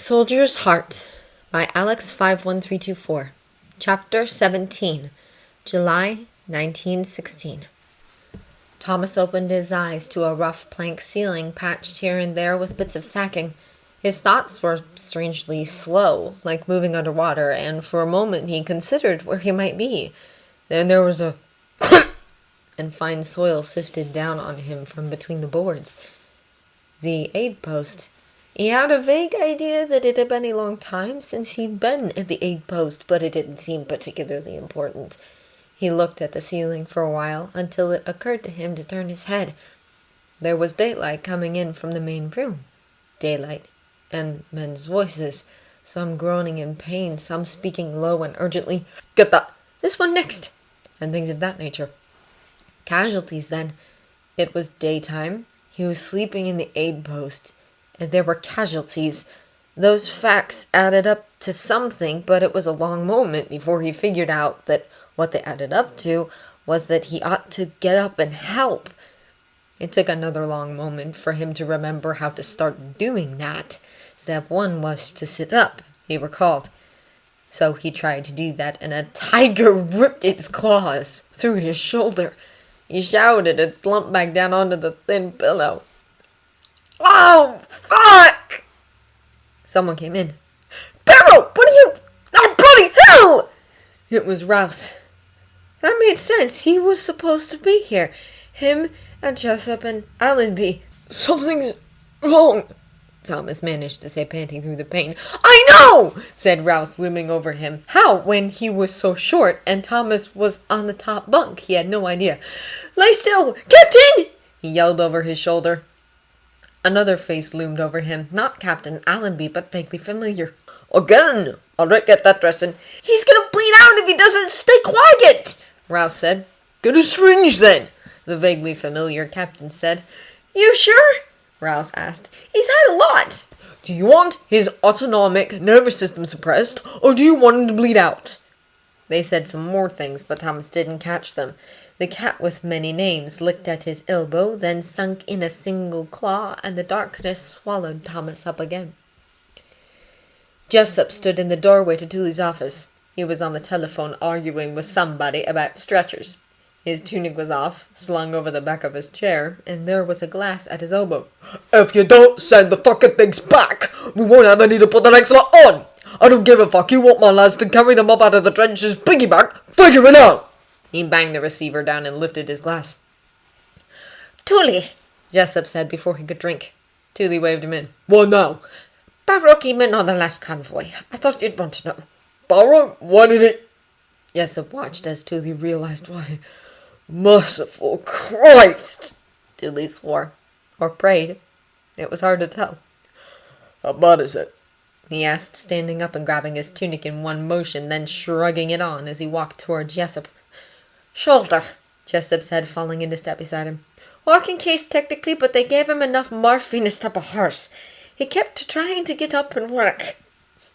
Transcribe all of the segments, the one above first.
Soldier's Heart by Alex 51324. Chapter 17. July 1916. Thomas opened his eyes to a rough plank ceiling patched here and there with bits of sacking. His thoughts were strangely slow, like moving underwater, and for a moment he considered where he might be. Then there was a and fine soil sifted down on him from between the boards. The aid post. He had a vague idea that it had been a long time since he'd been at the aid post, but it didn't seem particularly important. He looked at the ceiling for a while, until it occurred to him to turn his head. There was daylight coming in from the main room. Daylight, and men's voices, some groaning in pain, some speaking low and urgently, "Get that! This one next!" and things of that nature. Casualties, then. It was daytime. He was sleeping in the aid post. And there were casualties. Those facts added up to something, but it was a long moment before he figured out that what they added up to was that he ought to get up and help. It took another long moment for him to remember how to start doing that. Step one was to sit up, he recalled. So he tried to do that, and a tiger ripped its claws through his shoulder. He shouted and slumped back down onto the thin pillow. "Oh, fuck!" Someone came in. "Barrow, what are you... Oh, bloody hell!" It was Rouse. That made sense. He was supposed to be here. Him and Jessup and Allenby. "Something's wrong," Thomas managed to say, panting through the pain. "I know!" said Rouse, looming over him. How, when he was so short and Thomas was on the top bunk? He had no idea. "Lie still! Captain!" he yelled over his shoulder. Another face loomed over him, not Captain Allenby, but vaguely familiar. "Again! All right, get that dressing." "He's gonna bleed out if he doesn't stay quiet," Rouse said. "Get a syringe, then," the vaguely familiar captain said. "You sure?" Rouse asked. "He's had a lot." "Do you want his autonomic nervous system suppressed, or do you want him to bleed out?" They said some more things, but Thomas didn't catch them. The cat with many names licked at his elbow, then sunk in a single claw, and the darkness swallowed Thomas up again. Jessup stood in the doorway to Tully's office. He was on the telephone arguing with somebody about stretchers. His tunic was off, slung over the back of his chair, and there was a glass at his elbow. "If you don't send the fucking things back, we won't have any to put the next lot on. I don't give a fuck. You want my lads to carry them up out of the trenches piggyback? Figure it out." He banged the receiver down and lifted his glass. "Tully," Jessup said before he could drink. Tully waved him in. "What now?" "Barrow came in on the last convoy. I thought you'd want to know." "Barrow? Why did he..." Jessup watched as Tully realized why. "Merciful Christ!" Tully swore. Or prayed. It was hard to tell. "How bad is it?" he asked, standing up and grabbing his tunic in one motion, then shrugging it on as he walked toward Jessup. "Shoulder," Jessup said, falling into step beside him. "Walking case technically, but they gave him enough morphine to stop a horse. He kept trying to get up and work."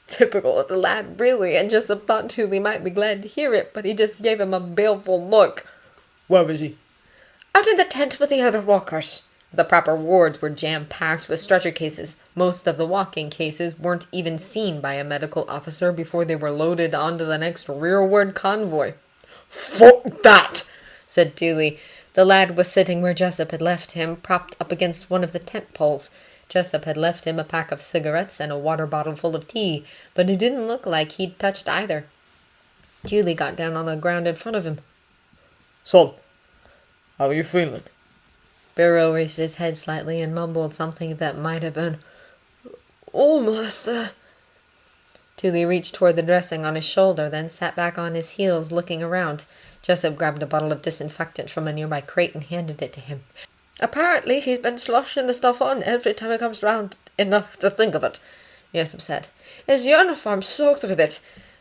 Typical of the lad, really, and Jessup thought Tully might be glad to hear it, but he just gave him a baleful look. "Where is he?" "Out in the tent with the other walkers." The proper wards were jam-packed with stretcher cases. Most of the walking cases weren't even seen by a medical officer before they were loaded onto the next rearward convoy. "Fuck that!" said Tully. The lad was sitting where Jessup had left him, propped up against one of the tent poles. Jessup had left him a pack of cigarettes and a water bottle full of tea, but it didn't look like he'd touched either. Tully got down on the ground in front of him. "Son, how are you feeling?" Barrow raised his head slightly and mumbled something that might have been, "Oh, master." Tully reached toward the dressing on his shoulder, then sat back on his heels, looking around. Jessup grabbed a bottle of disinfectant from a nearby crate and handed it to him. "Apparently he's been sloshing the stuff on every time he comes round enough to think of it," Jessup said. "His uniform's soaked with it,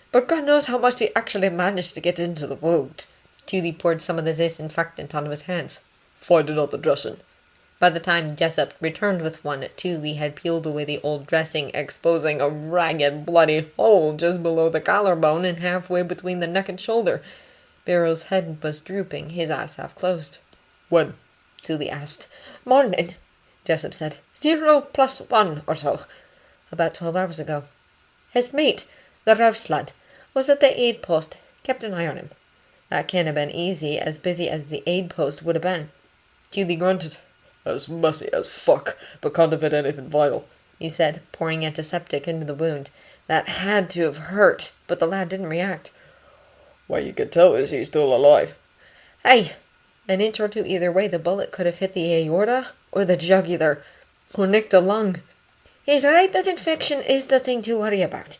but God knows how much he actually managed to get into the wound." Tully poured some of the disinfectant onto his hands. "Find another dressing." By the time Jessup returned with one, Tully had peeled away the old dressing, exposing a ragged, bloody hole just below the collarbone and halfway between the neck and shoulder. Barrow's head was drooping, his eyes half closed. "When?" Tully asked. "Morning," Jessup said. 0 + 1 or so. about 12 hours ago. His mate, the Rouse lad, was at the aid post, kept an eye on him. That can't have been easy, as busy as the aid post would have been. Teely grunted. As messy as fuck, but can't have hit anything vital, he said, pouring antiseptic into the wound. That had to have hurt, but the lad didn't react. What you could tell is he's still alive. Hey, an inch or two either way, the bullet could have hit the aorta or the jugular, or nicked a lung. He's right that infection is the thing to worry about.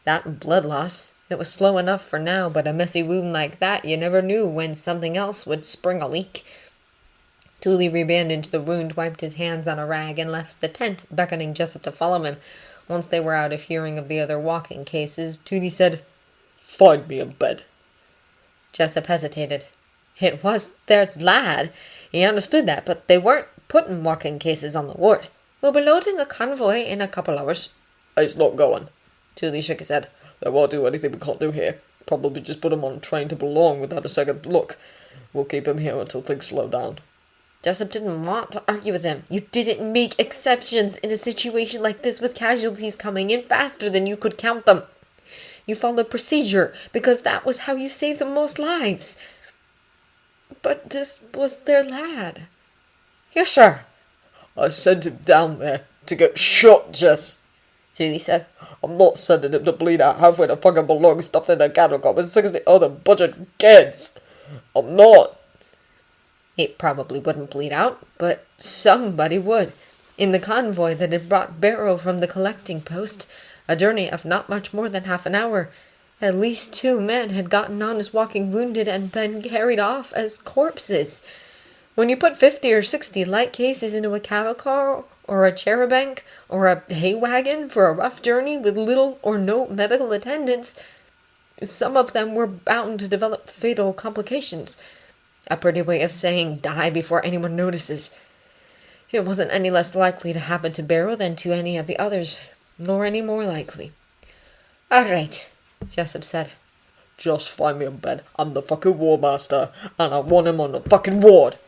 That and blood loss. It was slow enough for now, but a messy wound like that, you never knew when something else would spring a leak. Tooley rebandaged the wound, wiped his hands on a rag, and left the tent, beckoning Jessup to follow him. Once they were out of hearing of the other walking cases, Tooley said, Find me a bed. Jessup hesitated. It was their lad. He understood that, but they weren't putting walking cases on the ward. We'll be loading a convoy in a couple hours. He's not going. Tooley shook his head. They won't do anything we can't do here. Probably just put him on a train to belong without a second look. We'll keep him here until things slow down. Jessup didn't want to argue with him. You didn't make exceptions in a situation like this with casualties coming in faster than you could count them. You followed procedure because that was how you saved the most lives. But this was their lad. You sure? I sent him down there to get shot, Jess. Julie said. I'm not sending him to bleed out halfway to fucking belong stuffed in a cattle car with 60 other butchered kids. I'm not. He probably wouldn't bleed out, but somebody would. In the convoy that had brought Barrow from the collecting post, a journey of not much more than half an hour, at least 2 men had gotten on as walking wounded and been carried off as corpses. When you put 50 or 60 light cases into a cattle car, or a charabanc, or a hay wagon for a rough journey with little or no medical attendance, some of them were bound to develop fatal complications. A pretty way of saying die before anyone notices. It wasn't any less likely to happen to Barrow than to any of the others, nor any more likely. All right, Jessup said. Just find me a bed. I'm the fucking war master, and I want him on the fucking ward.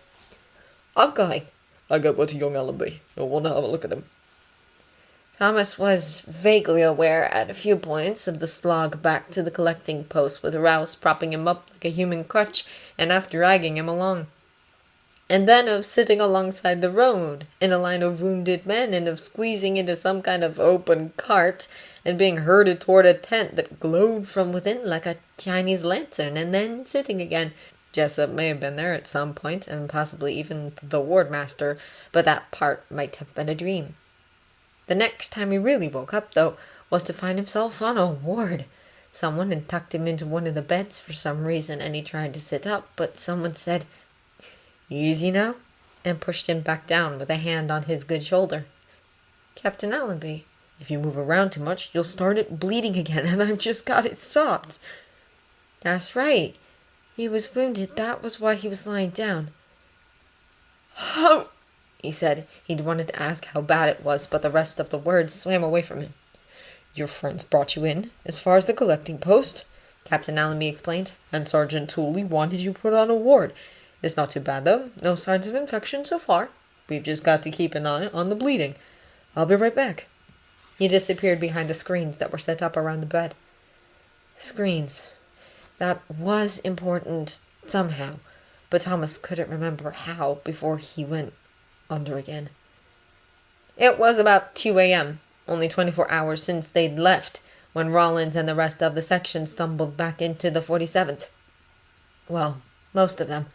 I'm going. I get word to young Allenby. You'll want to have a look at him. Thomas was vaguely aware at a few points of the slog back to the collecting post, with Rouse propping him up like a human crutch and after dragging him along. And then of sitting alongside the road in a line of wounded men, and of squeezing into some kind of open cart and being herded toward a tent that glowed from within like a Chinese lantern, and then sitting again. Jessup may have been there at some point, and possibly even the wardmaster, but that part might have been a dream. The next time he really woke up, though, was to find himself on a ward. Someone had tucked him into one of the beds for some reason, and he tried to sit up, but someone said, Easy now, and pushed him back down with a hand on his good shoulder. Captain Allenby, if you move around too much, you'll start it bleeding again, and I've just got it stopped. That's right. He was wounded. That was why he was lying down. How? He said. He'd wanted to ask how bad it was, but the rest of the words swam away from him. Your friends brought you in, as far as the collecting post, Captain Allenby explained, and Sergeant Tooley wanted you put on a ward. It's not too bad, though. No signs of infection so far. We've just got to keep an eye on the bleeding. I'll be right back. He disappeared behind the screens that were set up around the bed. Screens. That was important somehow, but Thomas couldn't remember how before he went under again. It was about 2 a.m., only 24 hours since they'd left, when Rollins and the rest of the section stumbled back into the 47th. Well, most of them.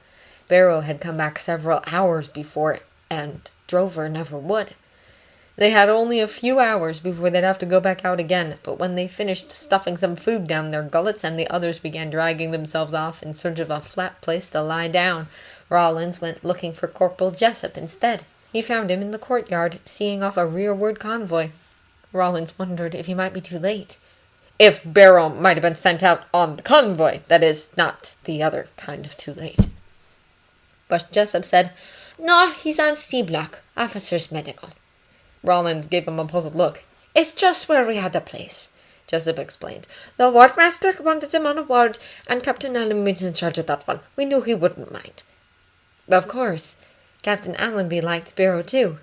Barrow had come back several hours before, and Drover never would. They had only a few hours before they'd have to go back out again, but when they finished stuffing some food down their gullets and the others began dragging themselves off in search of a flat place to lie down, Rollins went looking for Corporal Jessup instead. He found him in the courtyard, seeing off a rearward convoy. Rollins wondered if he might be too late. If Barrow might have been sent out on the convoy, that is, not the other kind of too late. But Jessup said, No, he's on C block, officer's medical. Rollins gave him a puzzled look. It's just where we had the place, Jessup explained. The wardmaster wanted him on a ward, and Captain Allenby's in charge of that one. We knew he wouldn't mind. Of course. Captain Allenby liked Barrow too.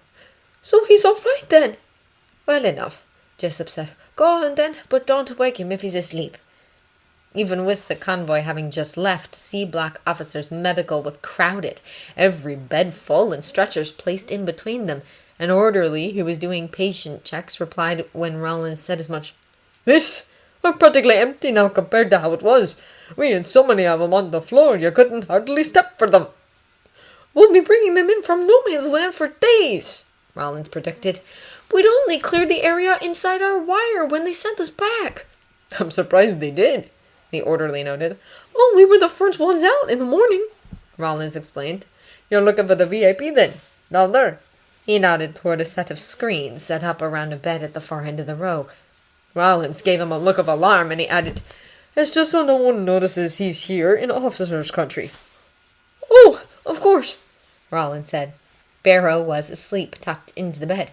So he's all right then? Well enough. Jessup said. Go on then, but don't wake him if he's asleep. Even with the convoy having just left, C Block officers' medical was crowded, every bed full and stretchers placed in between them. An orderly who was doing patient checks replied when Rollins said as much. This? We're practically empty now compared to how it was. We had so many of 'em on the floor you couldn't hardly step for them. We'll be bringing them in from no man's land for days, Rollins predicted. We'd only cleared the area inside our wire when they sent us back. I'm surprised they did, the orderly noted. Oh, we were the first ones out in the morning, Rollins explained. You're looking for the VIP then? Down there? He nodded toward a set of screens set up around a bed at the far end of the row. Rollins gave him a look of alarm and he added, It's just so no one notices he's here in officers' country. Oh, of course, Rollins said. Barrow was asleep, tucked into the bed.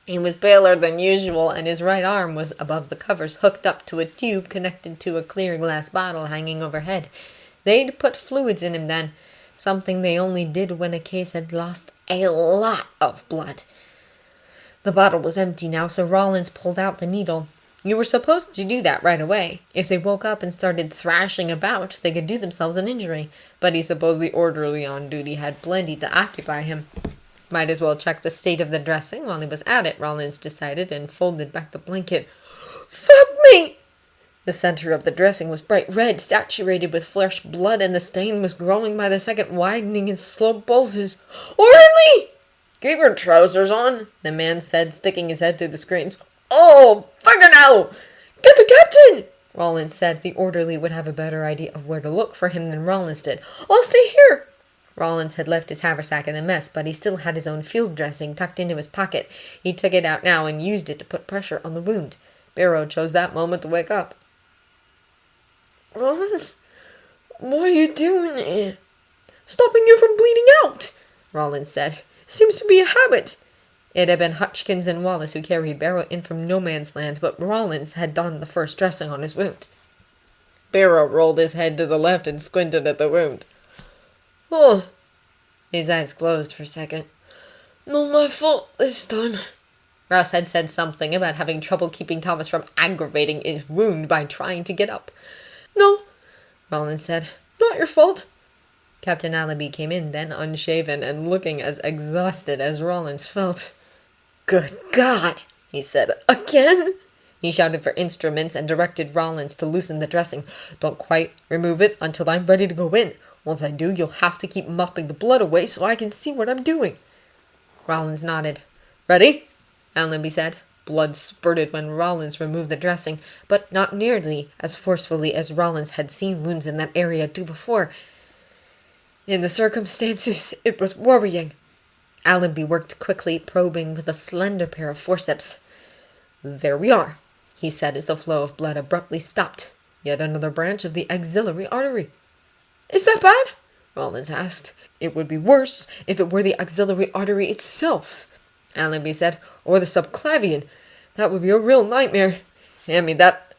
He was paler than usual, and his right arm was above the covers, hooked up to a tube connected to a clear glass bottle hanging overhead. They'd put fluids in him then, something they only did when a case had lost a lot of blood. The bottle was empty now, so Rollins pulled out the needle. You were supposed to do that right away. If they woke up and started thrashing about, they could do themselves an injury. But he supposed the orderly on duty had plenty to occupy him. Might as well check the state of the dressing while he was at it, Rollins decided, and folded back the blanket. Fuck me! The center of the dressing was bright red, saturated with fresh blood, and the stain was growing by the second, widening in slow pulses. Orderly! Keep your trousers on, the man said, sticking his head through the screens. Oh, fucker now! Get the captain! Rollins said. The orderly would have a better idea of where to look for him than Rollins did. I'll stay here! Rollins had left his haversack in the mess, but he still had his own field dressing tucked into his pocket. He took it out now and used it to put pressure on the wound. Barrow chose that moment to wake up. Rollins, what are you doing here? Stopping you from bleeding out, Rollins said. Seems to be a habit. It had been Hutchins and Wallace who carried Barrow in from no man's land, but Rollins had done the first dressing on his wound. Barrow rolled his head to the left and squinted at the wound. Oh, his eyes closed for a second. Not my fault this time. Rouse had said something about having trouble keeping Thomas from aggravating his wound by trying to get up. No, Rollins said. Not your fault. Captain Allaby came in then, unshaven and looking as exhausted as Rollins felt. Good God, he said. Again? He shouted for instruments and directed Rollins to loosen the dressing. Don't quite remove it until I'm ready to go in. Once I do, you'll have to keep mopping the blood away so I can see what I'm doing. Rollins nodded. Ready? Allaby said. Blood spurted when Rollins removed the dressing, but not nearly as forcefully as Rollins had seen wounds in that area do before. In the circumstances, it was worrying. Allaby worked quickly, probing with a slender pair of forceps. There we are, he said as the flow of blood abruptly stopped. Yet another branch of the axillary artery. Is that bad? Rollins asked. It would be worse if it were the axillary artery itself, Allaby said, or the subclavian. That would be a real nightmare. Hand me that,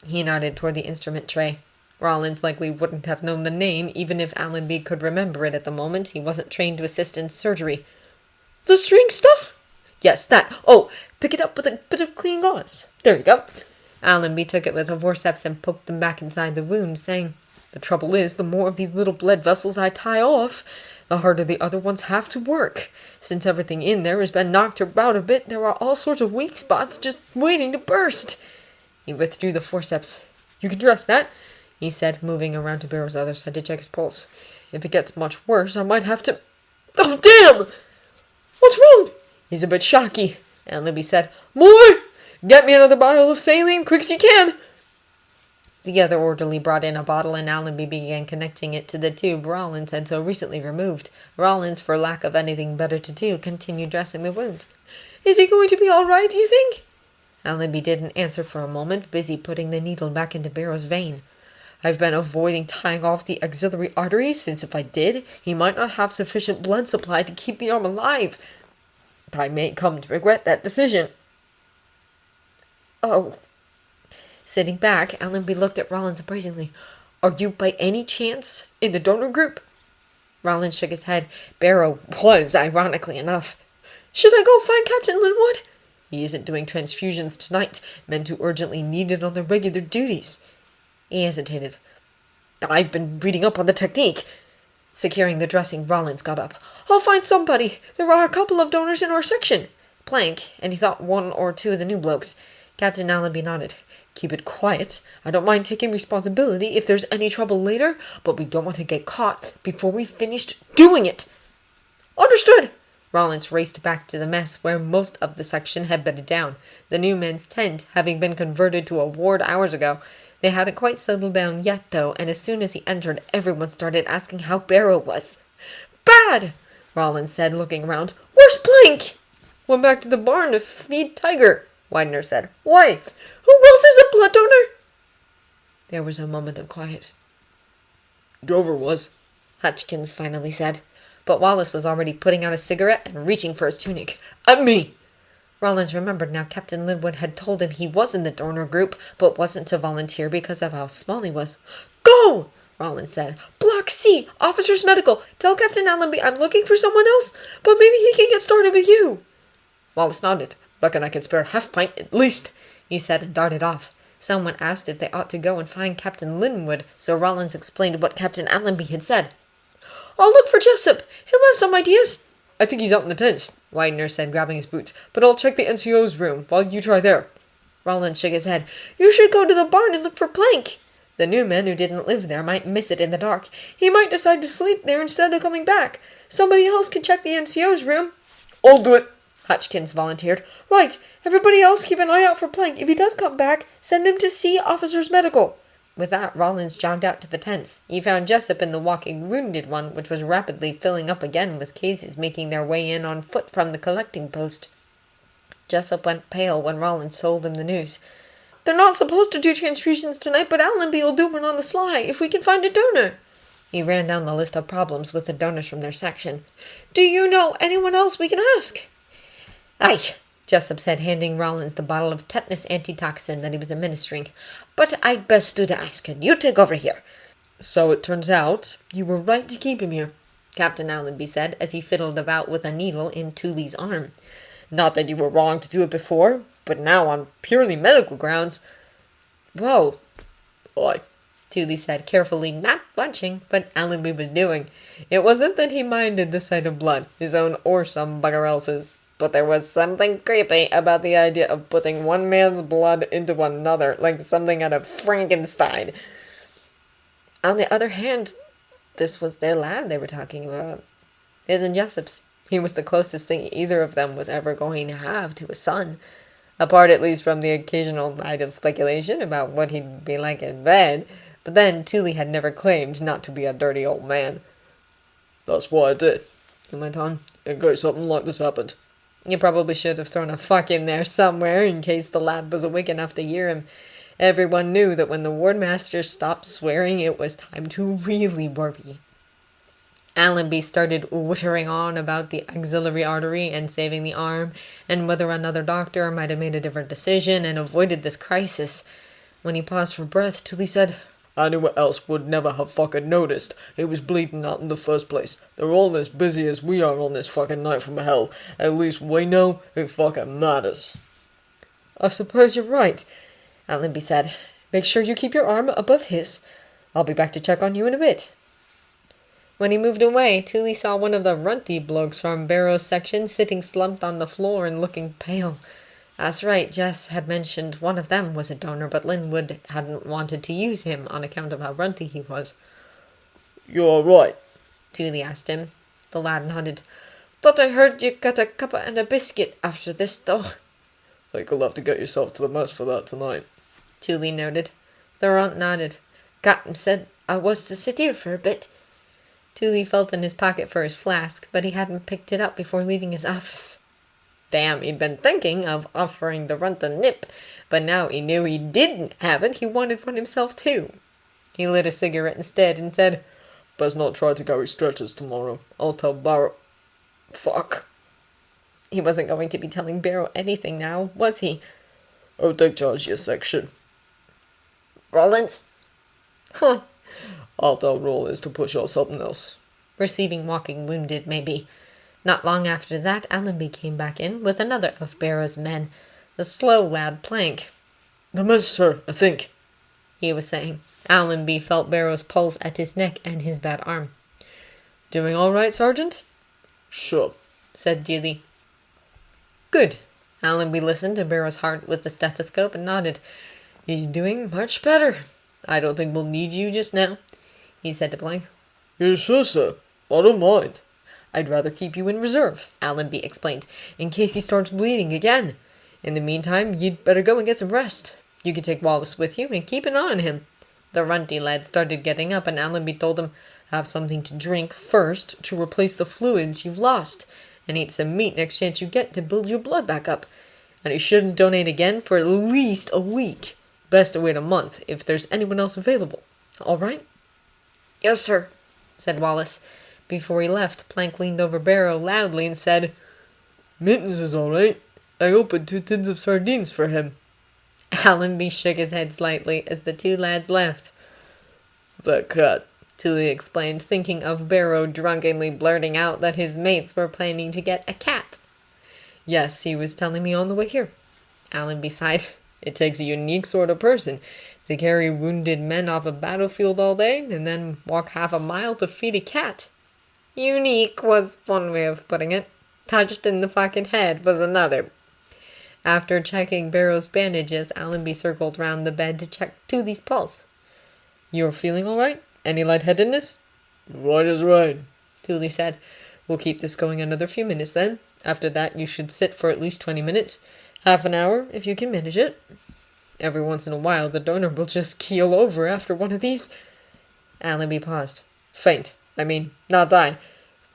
he nodded toward the instrument tray. Rollins likely wouldn't have known the name, even if Allaby could remember it at the moment. He wasn't trained to assist in surgery. The string stuff? Yes, that. Oh, pick it up with a bit of clean gauze. There you go. Allaby took it with a forceps and poked them back inside the wound, saying, The trouble is, the more of these little blood vessels I tie off, the harder the other ones have to work. Since everything in there has been knocked about a bit, there are all sorts of weak spots just waiting to burst. He withdrew the forceps. You can trust that, he said, moving around to Barrow's other side to check his pulse. If it gets much worse, I might have to... Oh, damn! What's wrong? He's a bit shocky, Allaby said. More! Get me another bottle of saline, quick as you can! The other orderly brought in a bottle, and Allaby began connecting it to the tube Rollins had so recently removed. Rollins, for lack of anything better to do, continued dressing the wound. Is he going to be all right, do you think? Allaby didn't answer for a moment, busy putting the needle back into Barrow's vein. I've been avoiding tying off the axillary arteries, since if I did, he might not have sufficient blood supply to keep the arm alive. I may come to regret that decision. Oh. Sitting back, Allaby looked at Rollins appraisingly. Are you by any chance in the donor group? Rollins shook his head. Barrow was, ironically enough. Should I go find Captain Linwood? He isn't doing transfusions tonight, men too urgently needed on their regular duties. He hesitated. I've been reading up on the technique. Securing the dressing, Rollins got up. I'll find somebody. There are a couple of donors in our section. Plank, and he thought one or two of the new blokes. Captain Allenby nodded. Keep it quiet. I don't mind taking responsibility if there's any trouble later, but we don't want to get caught before we've finished doing it. Understood. Rollins raced back to the mess where most of the section had bedded down, the new men's tent having been converted to a ward hours ago. They hadn't quite settled down yet, though, and as soon as he entered, everyone started asking how Barrow was. Bad, Rollins said, looking around. Where's Plank? Went back to the barn to feed Tiger, Widener said. Why? Who else is a blood donor? There was a moment of quiet. Dover was, Hutchkins finally said. But Wallace was already putting out a cigarette and reaching for his tunic. At me! Rollins remembered now Captain Linwood had told him he was in the donor group, but wasn't to volunteer because of how small he was. Go! Rollins said. Block C, Officer's Medical. Tell Captain Allenby I'm looking for someone else, but maybe he can get started with you. Wallace nodded. Reckon I can spare a half-pint at least, he said and darted off. Someone asked if they ought to go and find Captain Linwood, so Rollins explained what Captain Allenby had said. I'll look for Jessup. He'll have some ideas. I think he's out in the tent, Widener said, grabbing his boots. But I'll check the NCO's room while you try there. Rollins shook his head. You should go to the barn and look for Plank. The new men who didn't live there might miss it in the dark. He might decide to sleep there instead of coming back. Somebody else can check the NCO's room. I'll do it, Hutchkins volunteered. Right. Everybody else keep an eye out for Plank. If he does come back, send him to see Officer's Medical. With that, Rollins jogged out to the tents. He found Jessup in the walking wounded one, which was rapidly filling up again, with cases making their way in on foot from the collecting post. Jessup went pale when Rollins told him the news. They're not supposed to do transfusions tonight, but Allenby will do one on the sly, if we can find a donor. He ran down the list of problems with the donors from their section. Do you know anyone else we can ask? Aye, Jessup said, handing Rollins the bottle of tetanus antitoxin that he was administering. But I'd best do the asking. You take over here. So it turns out you were right to keep him here, Captain Allenby said, as he fiddled about with a needle in Tooley's arm. Not that you were wrong to do it before, but now on purely medical grounds. Whoa. Aye, Tooley said, carefully, not watching what Allenby was doing. It wasn't that he minded the sight of blood, his own or some bugger else's. But there was something creepy about the idea of putting one man's blood into another, like something out of Frankenstein. On the other hand, this was their lad they were talking about. His and Jessup's. He was the closest thing either of them was ever going to have to a son. Apart at least from the occasional night of speculation about what he'd be like in bed. But then Tooley had never claimed not to be a dirty old man. That's why I did, he went on, in case something like this happened. You probably should have thrown a fuck in there somewhere in case the lad was awake enough to hear him. Everyone knew that when the wardmaster stopped swearing, it was time to really worry. Allenby started wittering on about the axillary artery and saving the arm, and whether another doctor might have made a different decision and avoided this crisis. When he paused for breath, Tooley said, Anyone else would never have fucking noticed. He was bleeding out in the first place. They're all as busy as we are on this fucking night from hell. At least we know it fucking matters. I suppose you're right, Allenby said. Make sure you keep your arm above his. I'll be back to check on you in a bit. When he moved away, Tooley saw one of the runty blokes from Barrow's section sitting slumped on the floor and looking pale. That's right, Jess had mentioned one of them was a donor, but Linwood hadn't wanted to use him on account of how runty he was. You all right? Tooley asked him. The lad nodded. Thought I heard you got a cuppa and a biscuit after this, though. Think you'll have to get yourself to the mess for that tonight, Tooley noted. The runt nodded. Captain said I was to sit here for a bit. Tooley felt in his pocket for his flask, but he hadn't picked it up before leaving his office. Damn, he'd been thinking of offering the runt a nip, but now he knew he didn't have it, he wanted one himself too. He lit a cigarette instead and said, Best not try to carry stretchers tomorrow. I'll tell Barrow. Fuck. He wasn't going to be telling Barrow anything now, was he? Oh, take charge of your section. Rollins? Huh. I'll tell Rollins to push on something else. Receiving walking wounded, maybe. Not long after that, Allenby came back in with another of Barrow's men, the slow lad Plank. "The mess, sir, I think," he was saying. Allenby felt Barrow's pulse at his neck and his bad arm. "Doing all right, Sergeant?" "Sure," said Dewey. Good. Allenby listened to Barrow's heart with the stethoscope and nodded. "He's doing much better. I don't think we'll need you just now," he said to Plank. "Yes, sir. I don't mind." "I'd rather keep you in reserve," Allenby explained, "in case he starts bleeding again. In the meantime, you'd better go and get some rest. You can take Wallace with you and keep an eye on him." The runty lad started getting up, and Allenby told him, "Have something to drink first to replace the fluids you've lost, and eat some meat next chance you get to build your blood back up. And you shouldn't donate again for at least a week. Best to wait a month if there's anyone else available. All right?" "Yes, sir," said Wallace. Before he left, Plank leaned over Barrow loudly and said, "Mittens is all right. I opened 2 tins of sardines for him." Allenby shook his head slightly as the two lads left. "That cat," Tully explained, thinking of Barrow drunkenly blurting out that his mates were planning to get a cat. "Yes, he was telling me on the way here." Allenby sighed. "It takes a unique sort of person to carry wounded men off a battlefield all day and then walk half a mile to feed a cat." Unique was one way of putting it. Touched in the fucking head was another. After checking Barrow's bandages, Allenby circled round the bed to check Tully's pulse. "You're feeling all right? Any lightheadedness?" "Right as rain," Tully said. "We'll keep this going another few minutes then. After that, you should sit for at least 20 minutes. Half an hour, if you can manage it. Every once in a while, the donor will just keel over after one of these." Allenby paused. "Faint. I mean, not die.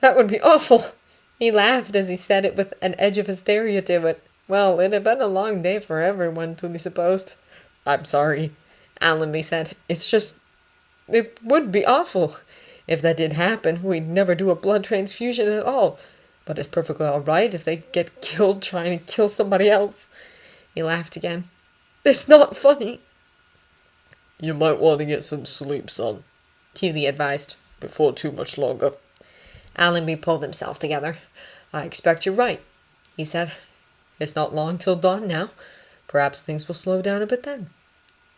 That would be awful." He laughed as he said it with an edge of hysteria to it. Well, it had been a long day for everyone, Tully supposed. "I'm sorry," Allenby said. "It's just... it would be awful. If that did happen, we'd never do a blood transfusion at all. But it's perfectly all right if they get killed trying to kill somebody else." He laughed again. "It's not funny." "You might want to get some sleep, son," Tully advised. "before too much longer." Allenby pulled himself together. "I expect you're right," he said. "It's not long till dawn now. Perhaps things will slow down a bit then."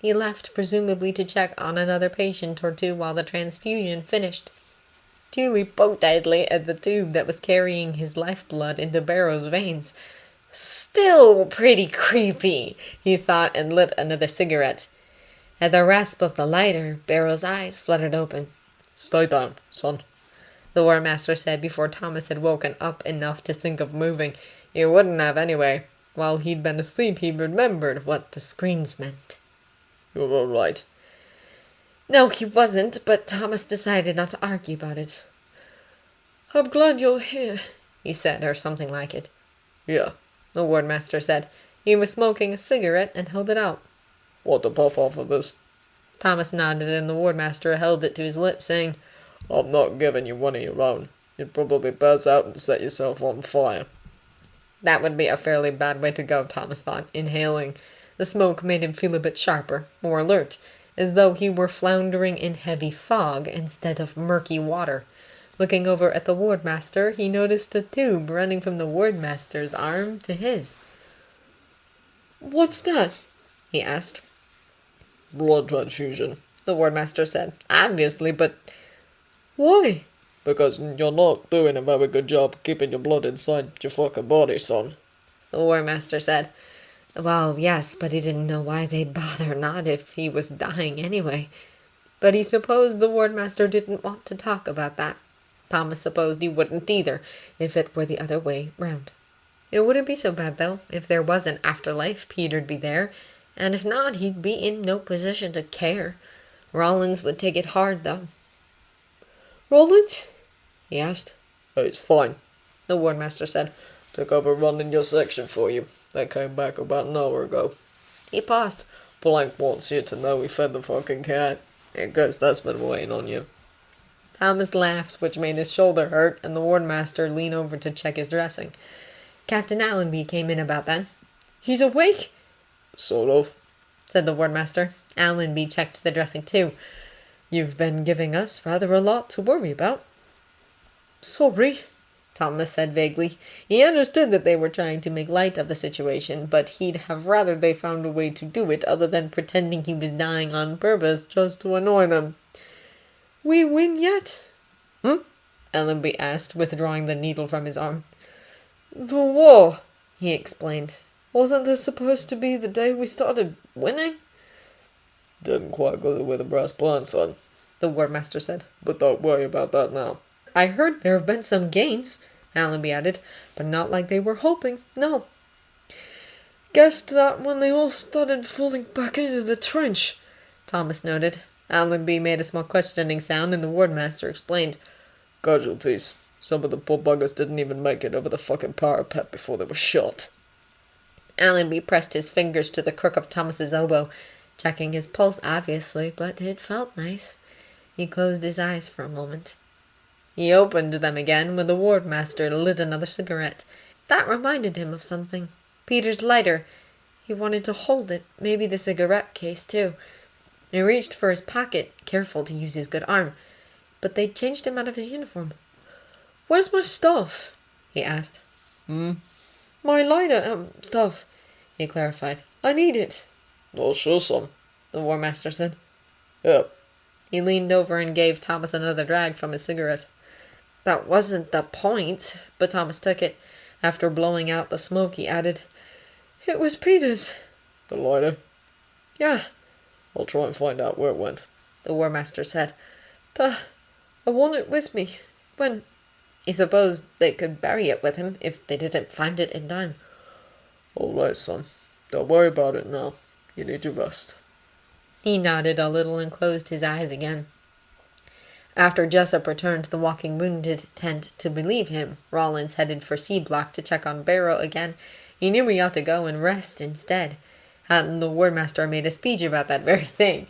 He left, presumably to check on another patient or two while the transfusion finished. Tully poked idly at the tube that was carrying his lifeblood into Barrow's veins. Still pretty creepy, he thought, and lit another cigarette. At the rasp of the lighter, Barrow's eyes fluttered open. "Stay down, son," the War Master said before Thomas had woken up enough to think of moving. He wouldn't have anyway. While he'd been asleep, he remembered what the screams meant. "You're all right." No, he wasn't, but Thomas decided not to argue about it. "I'm glad you're here," he said, or something like it. "Yeah." The Ward Master said. He was smoking a cigarette and held it out. "Want to puff off of this?" Thomas nodded, and the Ward Master held it to his lips, saying, "I'm not giving you one of your own. You'd probably buzz out and set yourself on fire." That would be a fairly bad way to go, Thomas thought, inhaling. The smoke made him feel a bit sharper, more alert, as though he were floundering in heavy fog instead of murky water. Looking over at the Ward Master, he noticed a tube running from the Ward Master's arm to his. "What's that?" he asked. "Blood transfusion," the Ward Master said. Obviously, but "Why?" "Because you're not doing a very good job keeping your blood inside your fucking body, son," the War Master said. Well, yes, but he didn't know why they'd bother not if he was dying anyway. But he supposed the Ward Master didn't want to talk about that. Thomas supposed he wouldn't either, if it were the other way round. It wouldn't be so bad, though. If there was an afterlife, Peter'd be there, and if not, he'd be in no position to care. Rollins would take it hard, though. "Rollins?" he asked. "Hey, it's fine. The Ward Master said. Took over running your section for you. They came back about an hour ago." He paused. "Blank wants you to know we fed the fucking cat. I guess that's been waiting on you." Thomas laughed, which made his shoulder hurt, and the Ward Master leaned over to check his dressing. Captain Allenby came in about then. "He's awake?" "Sort of," said the Ward Master. Allenby checked the dressing too. "You've been giving us rather a lot to worry about." "Sorry." Thomas said vaguely. He understood that they were trying to make light of the situation, but he'd have rather they found a way to do it other than pretending he was dying on purpose just to annoy them. "We win yet?" Allenby asked, withdrawing the needle from his arm. "The war," he explained. "Wasn't this supposed to be the day we started winning?" Didn't quite go the way the brass planned, son, the War Master said. but don't worry about that now. "I heard there have been some gains," Allenby added, "but not like they were hoping, no." "Guessed that when they all started falling back into the trench," Thomas noted. Allenby made a small questioning sound, and the Ward Master explained. Casualties. Some of the poor buggers didn't even make it over the fucking parapet before they were shot. Allenby pressed his fingers to the crook of Thomas's elbow, checking his pulse obviously, but it felt nice. He closed his eyes for a moment. He opened them again when the Ward Master lit another cigarette. That reminded him of something. Peter's lighter. He wanted to hold it, maybe the cigarette case too. He reached for his pocket, careful to use his good arm, but they'd changed him out of his uniform. "Where's my stuff?" he asked. "My lighter, stuff," he clarified. "I need it." "Oh, sure, son," the War Master said. "Yep." He leaned over and gave Thomas another drag from his cigarette. That wasn't the point, but Thomas took it. After blowing out the smoke, he added, "It was Peter's." "The lighter? "Yeah," I'll try and find out where it went," the War Master said. "I want it with me. When—" He supposed they could bury it with him if they didn't find it in time. "All right, son. Don't worry about it now. You need your rest." He nodded a little and closed his eyes again. After Jessup returned to the Walking Wounded tent to relieve him, Rollins headed for C Block to check on Barrow again. He knew he ought to go and rest instead. Hadn't the Wardmaster made a speech about that very thing?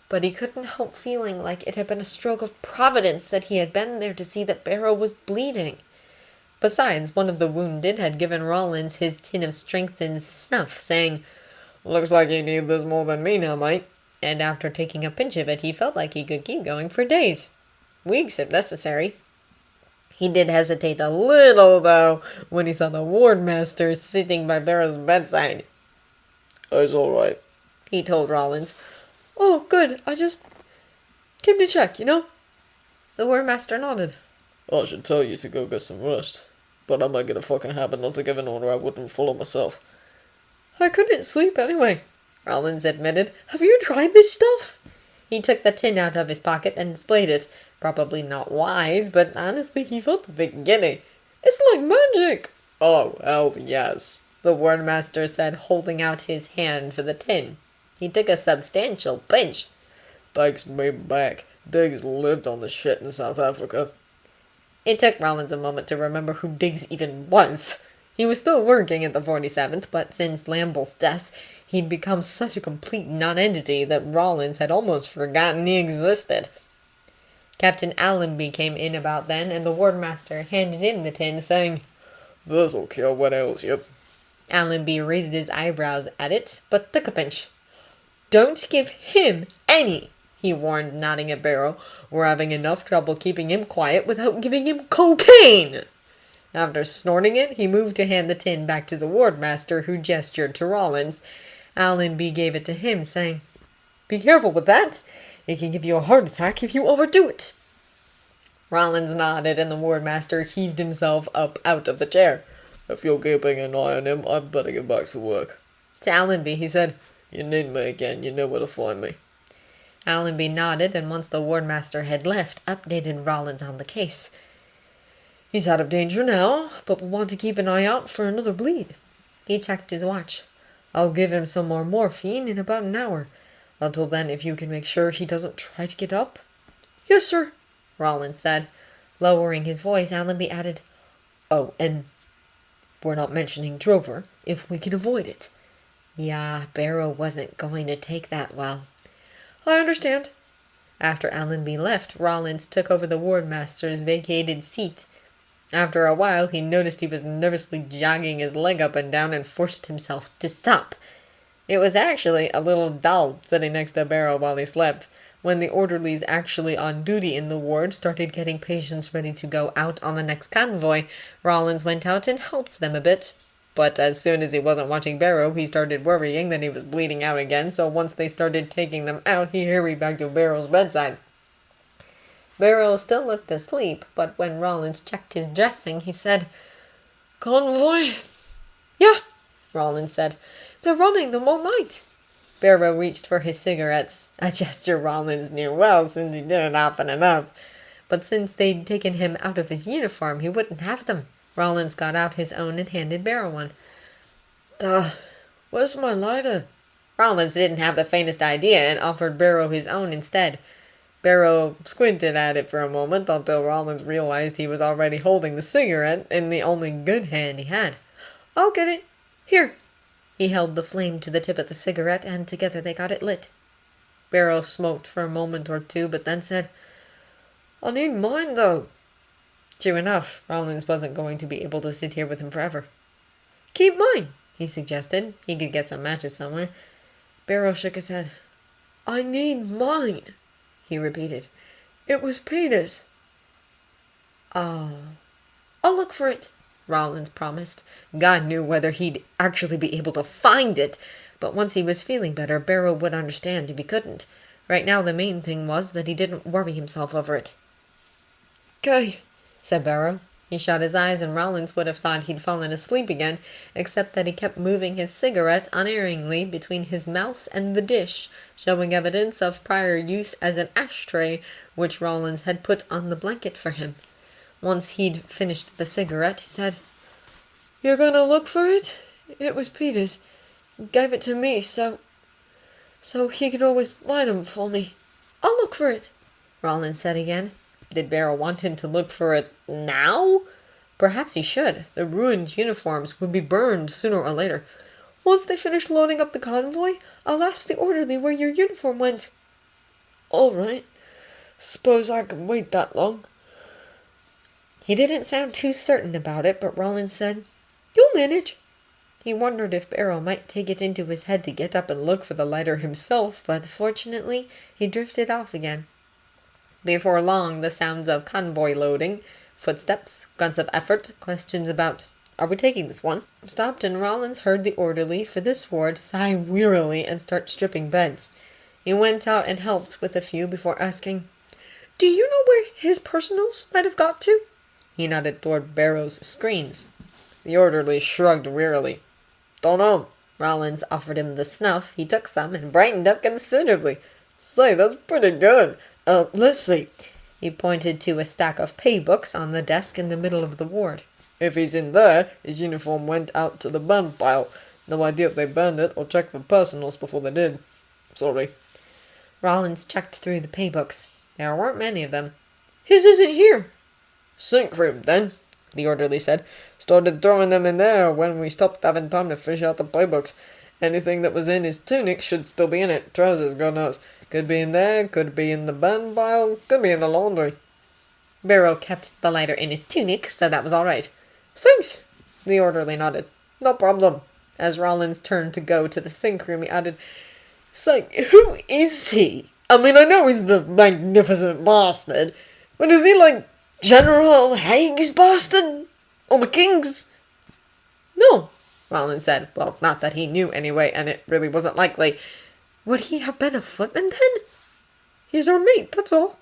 But he couldn't help feeling like it had been a stroke of providence that he had been there to see that Barrow was bleeding. Besides, one of the wounded had given Rollins his tin of strengthened snuff, saying, "Looks like you need this more than me now, mate." And after taking a pinch of it, he felt like he could keep going for days. Weeks, if necessary. He did hesitate a little, though, when he saw the Wardmaster sitting by Barrow's bedside. "He's all right," he told Rollins. "Oh, good. I just came to check, you know?" The Wardmaster nodded. "I should tell you to go get some rest, but I might get a fucking habit not to give an order I wouldn't follow myself." "I couldn't sleep anyway," Rollins admitted. "Have you tried this stuff?" He took the tin out of his pocket and displayed it. Probably not wise, but honestly he felt a bit giddy. "It's like magic." "Oh, hell yes," the Wardmaster said, holding out his hand for the tin. He took a substantial pinch. "Takes me back. Diggs lived on the shit in South Africa." It took Rollins a moment to remember who Diggs even was. He was still working at the 47th, but since Lamble's death, he'd become such a complete non-entity that Rollins had almost forgotten he existed. Captain Allenby came in about then, and the Wardmaster handed him the tin, saying, "This'll cure what ails you." Allenby raised his eyebrows at it, but took a pinch. "Don't give him any," he warned, nodding at Barrow. "We're having enough trouble keeping him quiet without giving him cocaine." After snorting it, he moved to hand the tin back to the Wardmaster, who gestured to Rollins. Allenby gave it to him, saying, "Be careful with that. It can give you a heart attack if you overdo it." Rollins nodded, and the Wardmaster heaved himself up out of the chair. "If you're keeping an eye on him, I'd better get back to work." To Allenby, he said, "You need me again, you know where to find me." Allenby nodded, and once the Wardmaster had left, updated Rollins on the case. "He's out of danger now, but we'll want to keep an eye out for another bleed." He checked his watch. "I'll give him some more morphine in about an hour. Until then, if you can make sure he doesn't try to get up." "Yes, sir," Rollins said. Lowering his voice, Allenby added, "Oh, and we're not mentioning Drover, if we can avoid it." Yeah, Barrow wasn't going to take that well. "I understand." After Allenby left, Rollins took over the Wardmaster's vacated seat. After a while, he noticed he was nervously jogging his leg up and down and forced himself to stop. It was actually a little dull sitting next to Barrow while he slept. When the orderlies actually on duty in the ward started getting patients ready to go out on the next convoy, Rollins went out and helped them a bit. But as soon as he wasn't watching Barrow, he started worrying that he was bleeding out again, so once they started taking them out, he hurried back to Barrow's bedside. Barrow still looked asleep, but when Rollins checked his dressing, he said, Convoy? "Yeah," Rollins said. "They're running them all night." Barrow reached for his cigarettes, a gesture Rollins knew well since he did it often enough. But since they'd taken him out of his uniform, he wouldn't have them. Rollins got out his own and handed Barrow one. Where's my lighter? Rollins didn't have the faintest idea and offered Barrow his own instead. Barrow squinted at it for a moment until Rollins realized he was already holding the cigarette in the only good hand he had. I'll get it. Here. He held the flame to the tip of the cigarette, and together they got it lit. Barrow smoked for a moment or two, but then said, I need mine, though. True enough, Rollins wasn't going to be able to sit here with him forever. Keep mine, he suggested. He could get some matches somewhere. Barrow shook his head. I need mine, he repeated. It was Peter's. Oh. I'll look for it, Rollins promised. God knew whether he'd actually be able to find it, but once he was feeling better, Barrow would understand if he couldn't. Right now the main thing was that he didn't worry himself over it. "'Kay," said Barrow. He shut his eyes and Rollins would have thought he'd fallen asleep again, except that he kept moving his cigarette unerringly between his mouth and the dish, showing evidence of prior use as an ashtray, which Rollins had put on the blanket for him. Once he'd finished the cigarette, he said, "You're gonna look for it? It was Peter's. Gave it to me so he could always light 'em for me. I'll look for it," Rollins said again. Did Barrow want him to look for it now? Perhaps he should. The ruined uniforms would be burned sooner or later. "Once they finish loading up the convoy, I'll ask the orderly where your uniform went." "All right. Suppose I can wait that long." He didn't sound too certain about it, but Rollins said, "You'll manage." He wondered if Barrow might take it into his head to get up and look for the lighter himself, but fortunately he drifted off again. Before long, the sounds of convoy loading, footsteps, grunts of effort, questions about, "Are we taking this one?" stopped, and Rollins heard the orderly for this ward sigh wearily and start stripping beds. He went out and helped with a few before asking, "Do you know where his personals might have got to?" He nodded toward Barrow's screens. The orderly shrugged wearily. "Don't know." Rollins offered him the snuff. He took some and brightened up considerably. "Say, that's pretty good. Let's see." He pointed to a stack of pay books on the desk in the middle of the ward. "If he's in there, his uniform went out to the burn pile. No idea if they burned it or checked for personals before they did. Sorry." Rollins checked through the pay books. There weren't many of them. "His isn't here." "Sink room, then," the orderly said. "Started throwing them in there when we stopped having time to fish out the playbooks. Anything that was in his tunic should still be in it. Trousers, God knows. Could be in there, could be in the burn pile, could be in the laundry." Barrow kept the lighter in his tunic, so that was all right. "Thanks," the orderly nodded. "No problem." As Rollins turned to go to the sink room, he added, "Say, who is he? I mean, I know he's the magnificent bastard, but is he like General Haig's bastard? Or the King's?" "No," Rollins said. Well, not that he knew anyway, and it really wasn't likely. Would he have been a footman then? "He's our mate, that's all."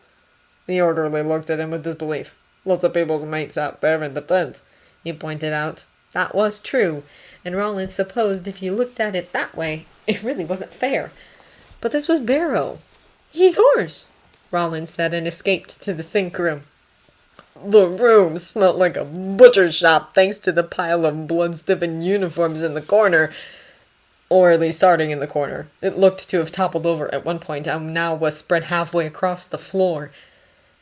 The orderly looked at him with disbelief. "Lots of people's mates out there in the tent," he pointed out. That was true, and Rollins supposed if you looked at it that way, it really wasn't fair. But this was Barrow. "He's ours," Rollins said and escaped to the sink room. The room smelt like a butcher shop thanks to the pile of blood-stiffened uniforms in the corner. Or at least starting in the corner. It looked to have toppled over at one point and now was spread halfway across the floor.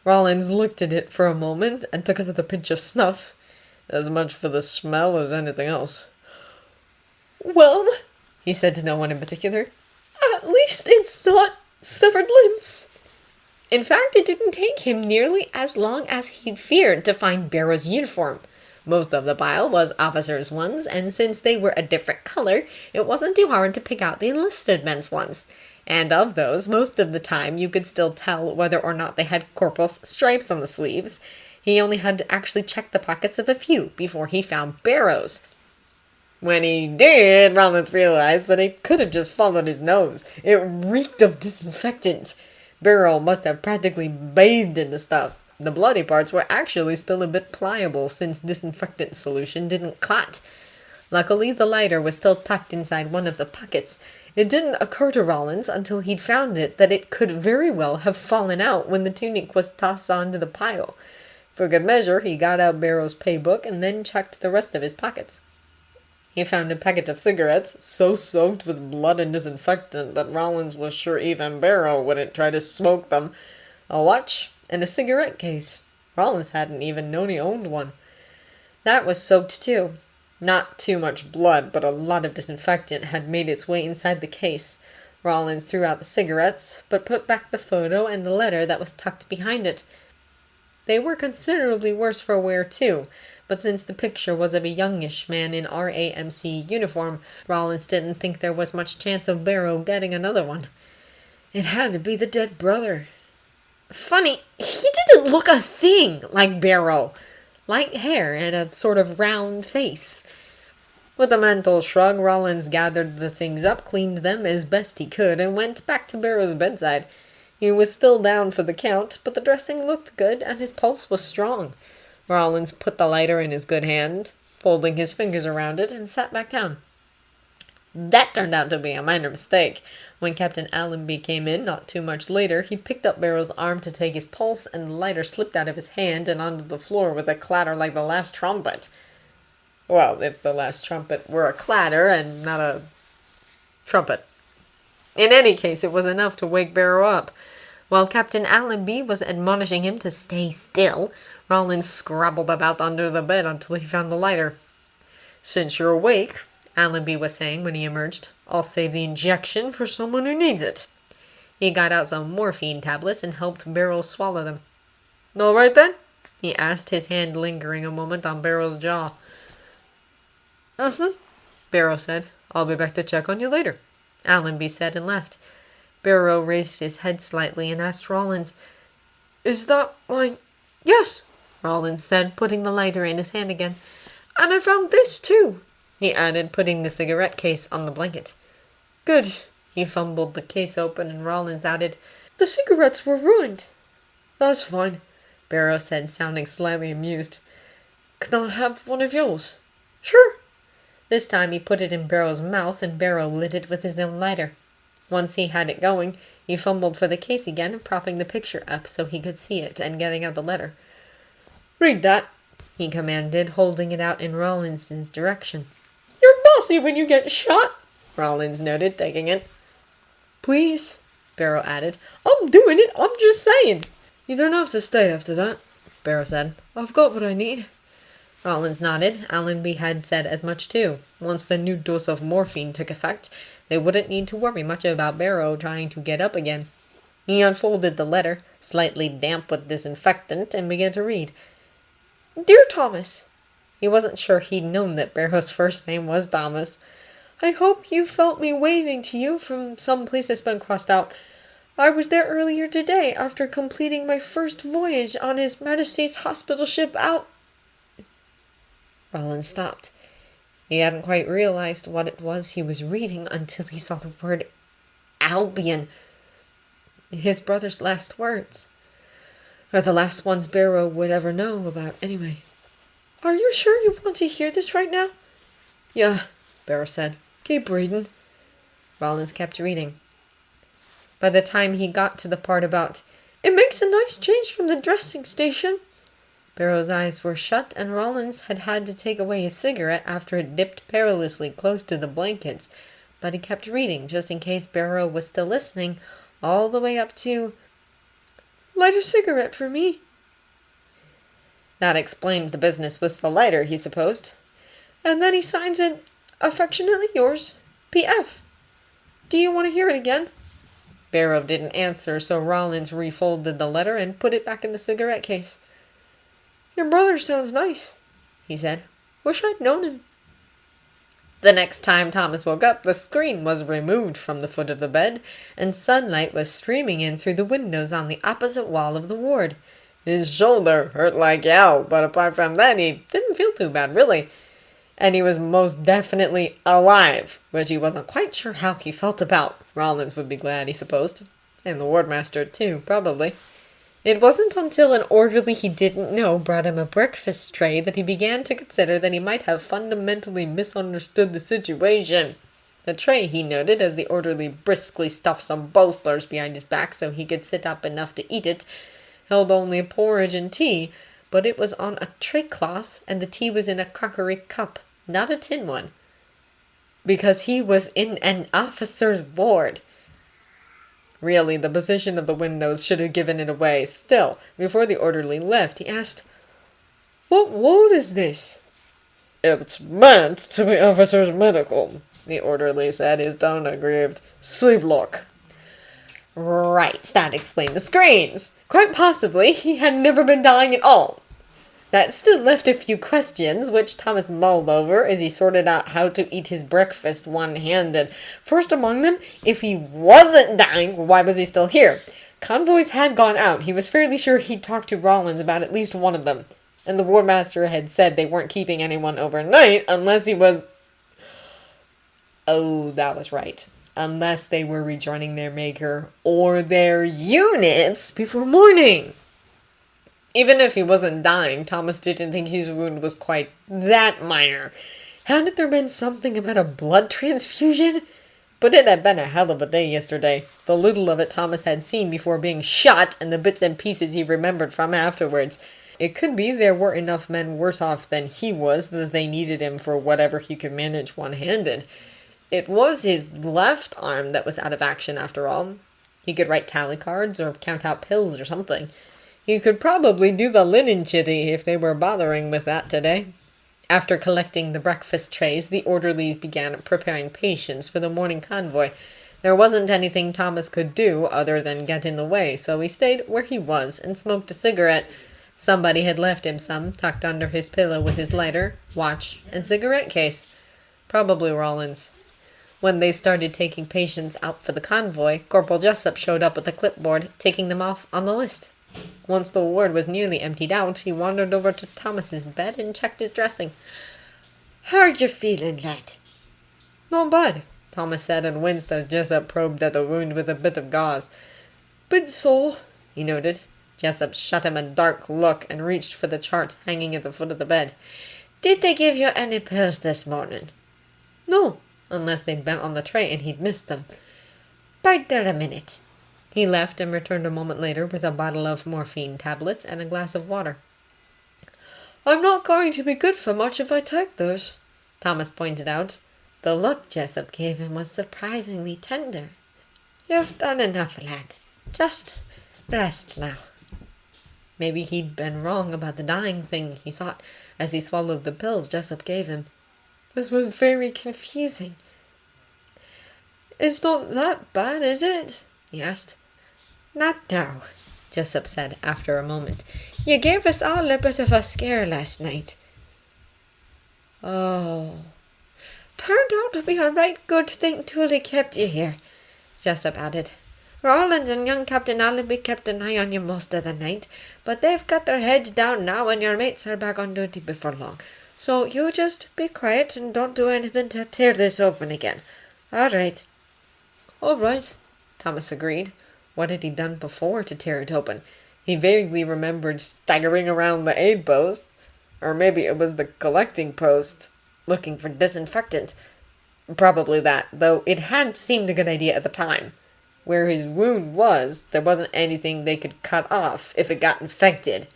Rollins looked at it for a moment and took another pinch of snuff. As much for the smell as anything else. "Well," he said to no one in particular, "at least it's not severed limbs." In fact, it didn't take him nearly as long as he'd feared to find Barrow's uniform. Most of the pile was officers' ones, and since they were a different color, it wasn't too hard to pick out the enlisted men's ones. And of those, most of the time you could still tell whether or not they had corporal's stripes on the sleeves. He only had to actually check the pockets of a few before he found Barrow's. When he did, Rollins realized that he could have just followed his nose. It reeked of disinfectant. Barrow must have practically bathed in the stuff. The bloody parts were actually still a bit pliable since disinfectant solution didn't clot. Luckily, the lighter was still tucked inside one of the pockets. It didn't occur to Rollins until he'd found it that it could very well have fallen out when the tunic was tossed onto the pile. For good measure, he got out Barrow's paybook and then checked the rest of his pockets. He found a packet of cigarettes, so soaked with blood and disinfectant that Rollins was sure even Barrow wouldn't try to smoke them, a watch, and a cigarette case. Rollins hadn't even known he owned one. That was soaked too. Not too much blood, but a lot of disinfectant had made its way inside the case. Rollins threw out the cigarettes, but put back the photo and the letter that was tucked behind it. They were considerably worse for wear too, but since the picture was of a youngish man in RAMC uniform, Rollins didn't think there was much chance of Barrow getting another one. It had to be the dead brother. Funny, he didn't look a thing like Barrow. Light hair and a sort of round face. With a mental shrug, Rollins gathered the things up, cleaned them as best he could, and went back to Barrow's bedside. He was still down for the count, but the dressing looked good and his pulse was strong. Rollins put the lighter in his good hand, folding his fingers around it, and sat back down. That turned out to be a minor mistake. When Captain Allenby came in, not too much later, he picked up Barrow's arm to take his pulse, and the lighter slipped out of his hand and onto the floor with a clatter like the last trumpet. Well, if the last trumpet were a clatter and not a trumpet. In any case, it was enough to wake Barrow up. While Captain Allenby was admonishing him to stay still, Rollins scrabbled about under the bed until he found the lighter. "Since you're awake," Allenby was saying when he emerged, "I'll save the injection for someone who needs it." He got out some morphine tablets and helped Barrow swallow them. "All right then?" he asked, his hand lingering a moment on Barrow's jaw. Barrow said. "I'll be back to check on you later," Allenby said and left. Barrow raised his head slightly and asked Rollins, "Is that my—" "Yes," Rollins said, putting the lighter in his hand again. "And I found this too," he added, putting the cigarette case on the blanket. "Good." He fumbled the case open and Rollins added, "The cigarettes were ruined." "That's fine," Barrow said, sounding slightly amused. "Can I have one of yours?" "Sure." This time he put it in Barrow's mouth and Barrow lit it with his own lighter. Once he had it going, he fumbled for the case again, propping the picture up so he could see it and getting out the letter. "Read that," he commanded, holding it out in Rollins's direction. "You're bossy when you get shot," Rollins noted, taking it. "Please," Barrow added. "I'm doing it, I'm just saying." "You don't have to stay after that," Barrow said. "I've got what I need." Rollins nodded. Allenby had said as much too. Once the new dose of morphine took effect, they wouldn't need to worry much about Barrow trying to get up again. He unfolded the letter, slightly damp with disinfectant, and began to read. "Dear Thomas," he wasn't sure he'd known that Barrow's first name was Thomas. "I hope you felt me waving to you from some place that's been crossed out. I was there earlier today after completing my first voyage on His Majesty's hospital ship out—" Rollins stopped. He hadn't quite realized what it was he was reading until he saw the word Albion. His brother's last words. Or the last ones Barrow would ever know about anyway. "Are you sure you want to hear this right now?" "Yeah," Barrow said. "Keep reading." Rollins kept reading. By the time he got to the part about, "It makes a nice change from the dressing station," Barrow's eyes were shut, and Rollins had to take away his cigarette after it dipped perilously close to the blankets, but he kept reading, just in case Barrow was still listening, all the way up to, "Light a cigarette for me." That explained the business with the lighter, he supposed. And then he signs it, "Affectionately yours, P.F." "Do you want to hear it again?" Barrow didn't answer, so Rollins refolded the letter and put it back in the cigarette case. "Your brother sounds nice," he said. "Wish I'd known him." The next time Thomas woke up, the screen was removed from the foot of the bed, and sunlight was streaming in through the windows on the opposite wall of the ward. His shoulder hurt like hell, but apart from that, he didn't feel too bad, really. And he was most definitely alive, which he wasn't quite sure how he felt about. Rollins would be glad, he supposed. And the wardmaster, too, probably. It wasn't until an orderly he didn't know brought him a breakfast tray that he began to consider that he might have fundamentally misunderstood the situation. The tray, he noted, as the orderly briskly stuffed some bolsters behind his back so he could sit up enough to eat it, held only porridge and tea, but it was on a tray cloth, and the tea was in a crockery cup, not a tin one. Because he was in an officer's ward. Really, the position of the windows should have given it away. Still, before the orderly left, he asked, "What ward is this?" "It's meant to be officer's medical," the orderly said, his tone aggrieved. "Sleep lock." Right, that explained the screens. Quite possibly, he had never been dying at all. That still left a few questions, which Thomas mulled over as he sorted out how to eat his breakfast one-handed. First among them, if he wasn't dying, why was he still here? Convoys had gone out. He was fairly sure he'd talked to Rollins about at least one of them. And the wardmaster had said they weren't keeping anyone overnight unless he was... Oh, that was right. Unless they were rejoining their maker or their units before morning. Even if he wasn't dying, Thomas didn't think his wound was quite that minor. Hadn't there been something about a blood transfusion? But it had been a hell of a day yesterday. The little of it Thomas had seen before being shot, and the bits and pieces he remembered from afterwards. It could be there were enough men worse off than he was that they needed him for whatever he could manage one-handed. It was his left arm that was out of action after all. He could write tally cards or count out pills or something. He could probably do the linen chitty if they were bothering with that today. After collecting the breakfast trays, the orderlies began preparing patients for the morning convoy. There wasn't anything Thomas could do other than get in the way, so he stayed where he was and smoked a cigarette. Somebody had left him some, tucked under his pillow with his lighter, watch, and cigarette case. Probably Rollins. When they started taking patients out for the convoy, Corporal Jessup showed up with a clipboard, taking them off on the list. Once the ward was nearly emptied out, he wandered over to Thomas's bed and checked his dressing. "How're you feeling, lad?" "Not bad," Thomas said, and winced as Jessup probed at the wound with a bit of gauze. "Bit sore," he noted. Jessup shot him a dark look and reached for the chart hanging at the foot of the bed. "Did they give you any pills this morning?" "No, unless they'd been on the tray and he'd missed them." "Bide there a minute." He left and returned a moment later with a bottle of morphine tablets and a glass of water. "I'm not going to be good for much if I take those," Thomas pointed out. The look Jessup gave him was surprisingly tender. "You've done enough, lad. Just rest now." Maybe he'd been wrong about the dying thing, he thought, as he swallowed the pills Jessup gave him. This was very confusing. "It's not that bad, is it?" he asked. "Not now," Jessup said after a moment. "You gave us all a bit of a scare last night." "Oh. Turned out to be a right good thing Tully kept you here," Jessup added. "Rollins and young Captain Allaby kept an eye on you most of the night, but they've got their heads down now and your mates are back on duty before long. So you just be quiet and don't do anything to tear this open again. All right." "All right," Thomas agreed. What had he done before to tear it open? He vaguely remembered staggering around the aid post, or maybe it was the collecting post, looking for disinfectant. Probably that, though it had seemed a good idea at the time. Where his wound was, there wasn't anything they could cut off if it got infected.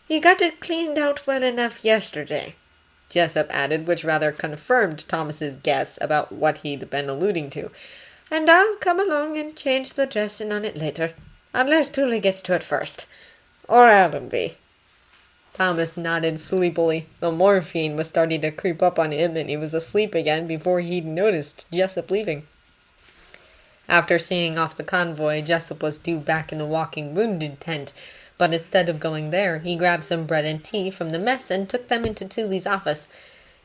"You got it cleaned out well enough yesterday," Jessup added, which rather confirmed Thomas's guess about what he'd been alluding to. "And I'll come along and change the dressing on it later, unless Tully gets to it first. Or Allenby." Thomas nodded sleepily. The morphine was starting to creep up on him, and he was asleep again before he'd noticed Jessup leaving. After seeing off the convoy, Jessup was due back in the walking wounded tent, but instead of going there, he grabbed some bread and tea from the mess and took them into Tully's office.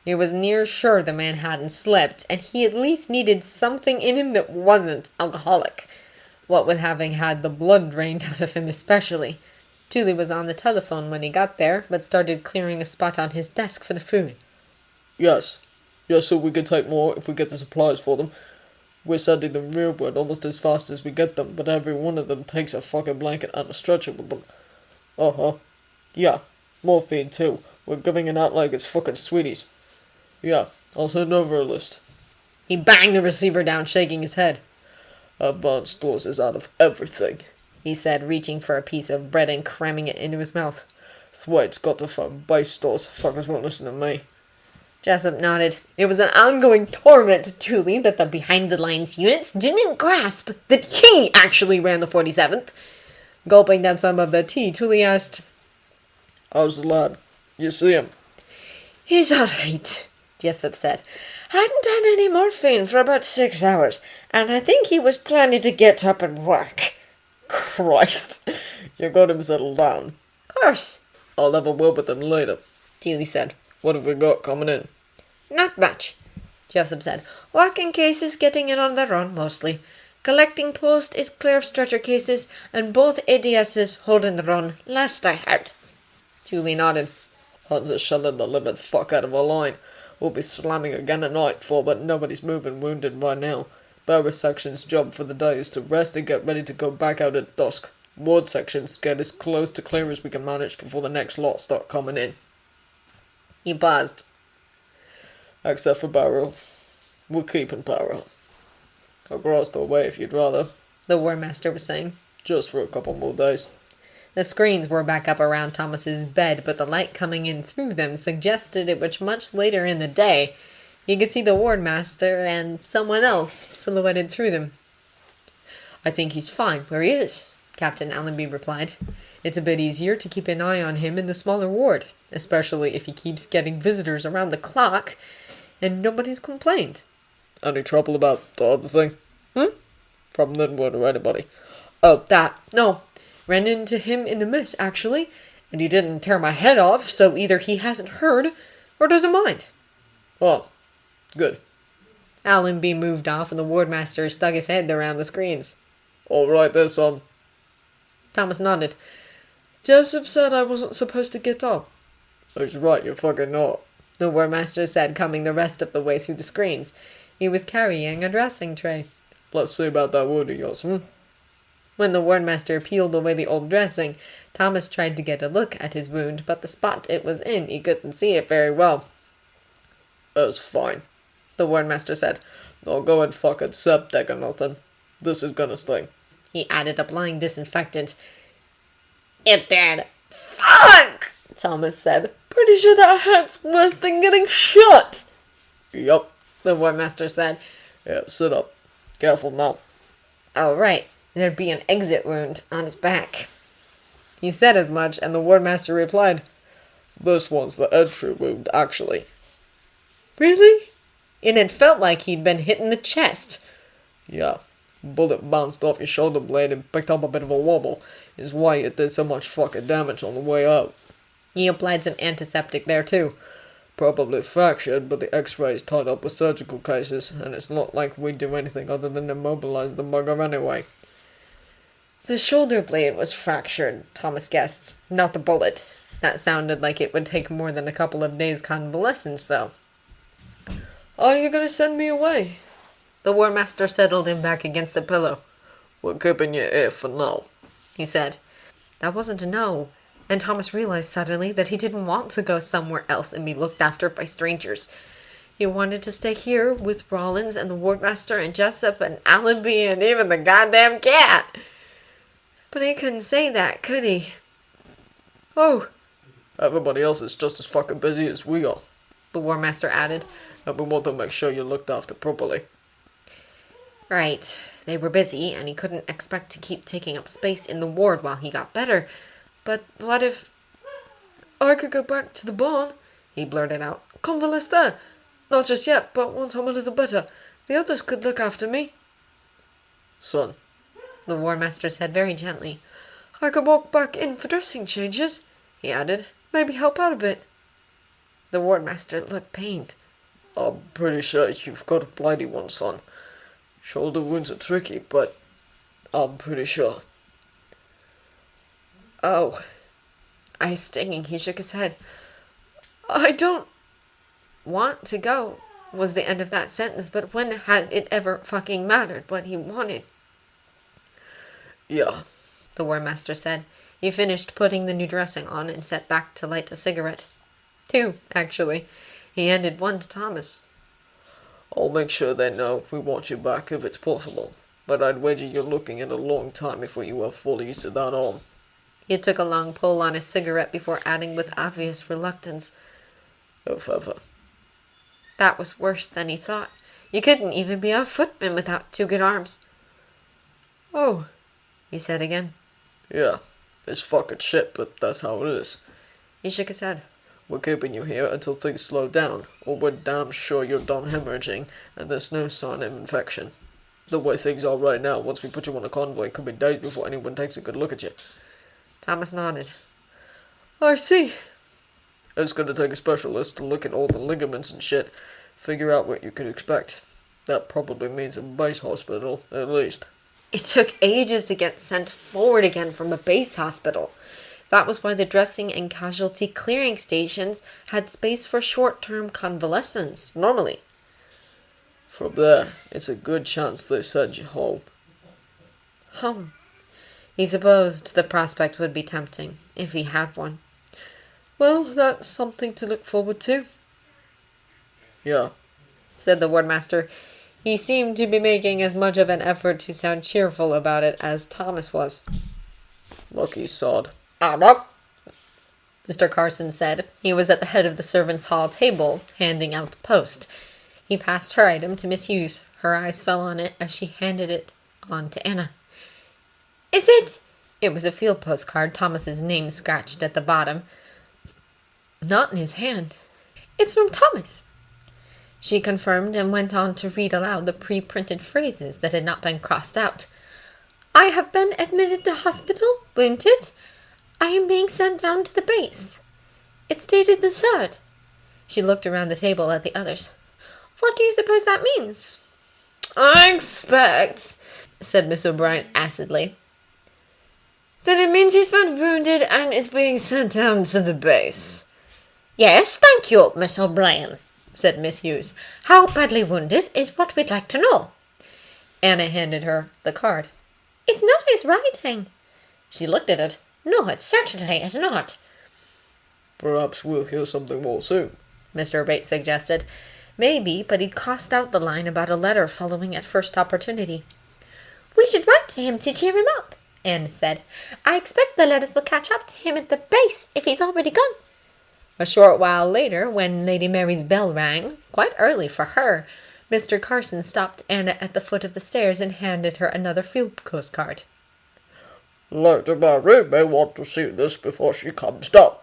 He was near sure the man hadn't slept, and he at least needed something in him that wasn't alcoholic. What with having had the blood drained out of him especially. Thule was on the telephone when he got there, but started clearing a spot on his desk for the food. Yes. Yes, so we can take more if we get the supplies for them. We're sending them rearward almost as fast as we get them, but every one of them takes a fucking blanket and a stretcher with them. Uh-huh. Yeah. Morphine, too. We're giving it out like it's fucking sweeties. Yeah, I'll send over a list. He banged the receiver down, shaking his head. Advanced stores is out of everything, he said, reaching for a piece of bread and cramming it into his mouth. Thwaite's got to find base stores. Fuckers won't listen to me. Jessup nodded. It was an ongoing torment to Thule that the behind-the-lines units didn't grasp that he actually ran the 47th. Gulping down some of the tea, Thule asked, How's the lad? You see him? He's all right, Jessup said. Hadn't had any morphine for about 6 hours, and I think he was planning to get up and work. Christ. You got him settled down. Course, I'll have a word with him later, Thule said. What have we got coming in? Not much, Jessup said. Walking cases getting in on their own, mostly. Collecting post is clear of stretcher cases, and both ADSs holding their own, last I heard. Thule nodded. Hans is shelling the living fuck out of our line. We'll be slamming again at nightfall, but nobody's moving wounded right now. Barrow section's job for the day is to rest and get ready to go back out at dusk. Ward sections get as close to clear as we can manage before the next lot start coming in. He paused. Except for Barrow. We're keeping Barrow. Across the way if you'd rather. The War Master was saying. Just for a couple more days. The screens were back up around Thomas's bed, but the light coming in through them suggested it was much later in the day. He could see the Ward Master and someone else silhouetted through them. I think he's fine where he is, Captain Allenby replied. It's a bit easier to keep an eye on him in the smaller ward, especially if he keeps getting visitors around the clock, and nobody's complained. Any trouble about the other thing? From Linwood or anybody? Oh, that. No. Ran into him in the mess, actually, and he didn't tear my head off, so either he hasn't heard, or doesn't mind. Oh, good. Allenby moved off, and the wardmaster stuck his head around the screens. All right there, son. Thomas nodded. Joseph said I wasn't supposed to get up. He's right, you're fucking not. The wardmaster said, coming the rest of the way through the screens. He was carrying a dressing tray. Let's see about that wound of yours, When the wardmaster peeled away the old dressing, Thomas tried to get a look at his wound, but the spot it was in, he couldn't see it very well. That's fine, the wardmaster said. Don't go and fucking septic or nothing. This is gonna sting. He added, applying disinfectant. It did. Fuck! Thomas said. Pretty sure that hurts worse than getting shot. Yup, the wardmaster said. Yeah, sit up. Careful now. Oh, right. There'd be an exit wound on his back. He said as much, and the wardmaster replied, This one's the entry wound, actually. Really? It had felt like he'd been hit in the chest. Yeah. Bullet bounced off your shoulder blade and picked up a bit of a wobble. Is why it did so much fucking damage on the way out. He applied some antiseptic there, too. Probably fractured, but the x-ray's tied up with surgical cases, and it's not like we'd do anything other than immobilize the bugger anyway. The shoulder blade was fractured, Thomas guessed, not the bullet. That sounded like it would take more than a couple of days' convalescence, though. Are you gonna send me away? The wardmaster settled him back against the pillow. We're keeping you here for now, he said. That wasn't a no, and Thomas realized suddenly that he didn't want to go somewhere else and be looked after by strangers. He wanted to stay here with Rollins and the wardmaster and Jessup and Allenby and even the goddamn cat. But he couldn't say that, could he? Oh, everybody else is just as fucking busy as we are, the wardmaster added. And we want to make sure you're looked after properly. Right. They were busy, and he couldn't expect to keep taking up space in the ward while he got better. But what if... I could go back to the barn, he blurted out. Convalesce there. Not just yet, but once I'm a little better. The others could look after me. Son, the wardmaster said very gently. I could walk back in for dressing changes, he added. Maybe help out a bit. The wardmaster looked pained. I'm pretty sure you've got a blighty one, son. Shoulder wounds are tricky, but I'm pretty sure. Oh, eyes stinging, he shook his head. I don't want to go, was the end of that sentence, but when had it ever fucking mattered what he wanted? Yeah, The wardmaster said. He finished putting the new dressing on and sat back to light a cigarette. 2, actually. He handed one to Thomas. I'll make sure they know we want you back if it's possible. But I'd wager you're looking at a long time before you are fully used to that arm. He took a long pull on his cigarette before adding with obvious reluctance, If ever. That was worse than he thought. You couldn't even be a footman without 2 good arms. Oh, he said again. Yeah, it's fucking shit, but that's how it is. He shook his head. We're keeping you here until things slow down, or we're damn sure you're done hemorrhaging and there's no sign of infection. The way things are right now, once we put you on a convoy, it could be days before anyone takes a good look at you. Thomas nodded. I see. It's gonna take a specialist to look at all the ligaments and shit, figure out what you could expect. That probably means a base hospital, at least. It took ages to get sent forward again from a base hospital. That was why the dressing and casualty clearing stations had space for short-term convalescence, normally. From there, it's a good chance they send you home. Home. He supposed the prospect would be tempting, if he had one. Well, that's something to look forward to. Yeah, said the wardmaster. He seemed to be making as much of an effort to sound cheerful about it as Thomas was. lucky sod. Anna, Mr. Carson said. He was at the head of the servants' hall table, handing out the post. He passed her item to Miss Hughes. Her eyes fell on it as she handed it on to Anna. Is it? It was a field postcard, Thomas's name scratched at the bottom. Not in his hand. It's from Thomas, she confirmed and went on to read aloud the pre-printed phrases that had not been crossed out. I have been admitted to hospital, wounded. I am being sent down to the base. It's dated the 3rd. She looked around the table at the others. What do you suppose that means? I expect, said Miss O'Brien acidly, that it means he's been wounded and is being sent down to the base. Yes, thank you, Miss O'Brien, said Miss Hughes. How badly wounded is what we'd like to know. Anna handed her the card. It's not his writing. She looked at it. No, it certainly is not. Perhaps we'll hear something more soon, Mr. Bates suggested. Maybe, but he'd crossed out the line about a letter following at first opportunity. We should write to him to cheer him up, Anne said. I expect the letters will catch up to him at the base if he's already gone. A short while later, when Lady Mary's bell rang, quite early for her, Mr. Carson stopped Anna at the foot of the stairs and handed her another field postcard. Lady Mary may want to see this before she comes down.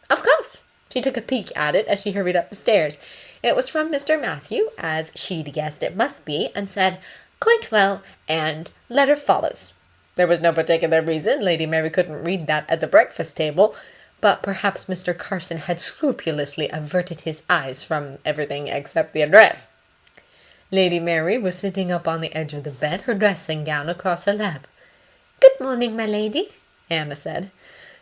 Of course. She took a peek at it as she hurried up the stairs. It was from Mr. Matthew, as she'd guessed it must be, and said, Quite well, and letter follows. There was no particular reason Lady Mary couldn't read that at the breakfast table, but perhaps Mr. Carson had scrupulously averted his eyes from everything except the address. Lady Mary was sitting up on the edge of the bed, her dressing gown across her lap. Good morning, my lady, Anna said.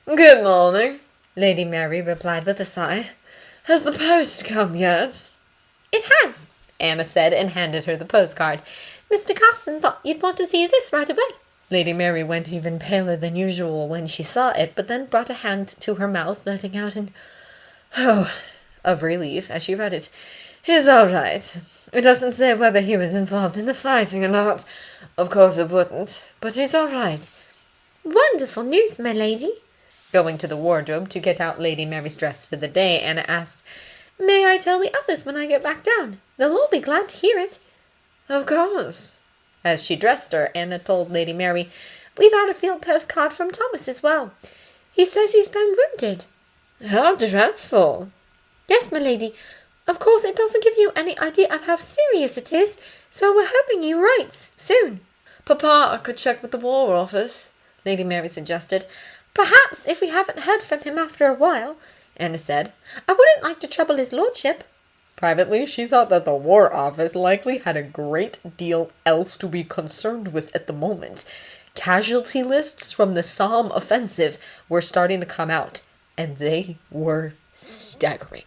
Good morning, Lady Mary replied with a sigh. Has the post come yet? It has, Anna said, and handed her the postcard. Mr. Carson thought you'd want to see this right away. Lady Mary went even paler than usual when she saw it, but then brought a hand to her mouth, letting out an "oh" of relief as she read it. He's all right. It doesn't say whether he was involved in the fighting or not. Of course it wouldn't, but he's all right. Wonderful news, my lady. Going to the wardrobe to get out Lady Mary's dress for the day, Anna asked, May I tell the others when I get back down? They'll all be glad to hear it. Of course. As she dressed her, Anna told Lady Mary, We've had a field postcard from Thomas as well. He says he's been wounded. How dreadful. Yes, my lady. Of course, it doesn't give you any idea of how serious it is, so we're hoping he writes soon. Papa could check with the War Office, Lady Mary suggested. Perhaps if we haven't heard from him after a while, Anna said. I wouldn't like to trouble his lordship. Privately, she thought that the War Office likely had a great deal else to be concerned with at the moment. Casualty lists from the Somme offensive were starting to come out, and they were staggering.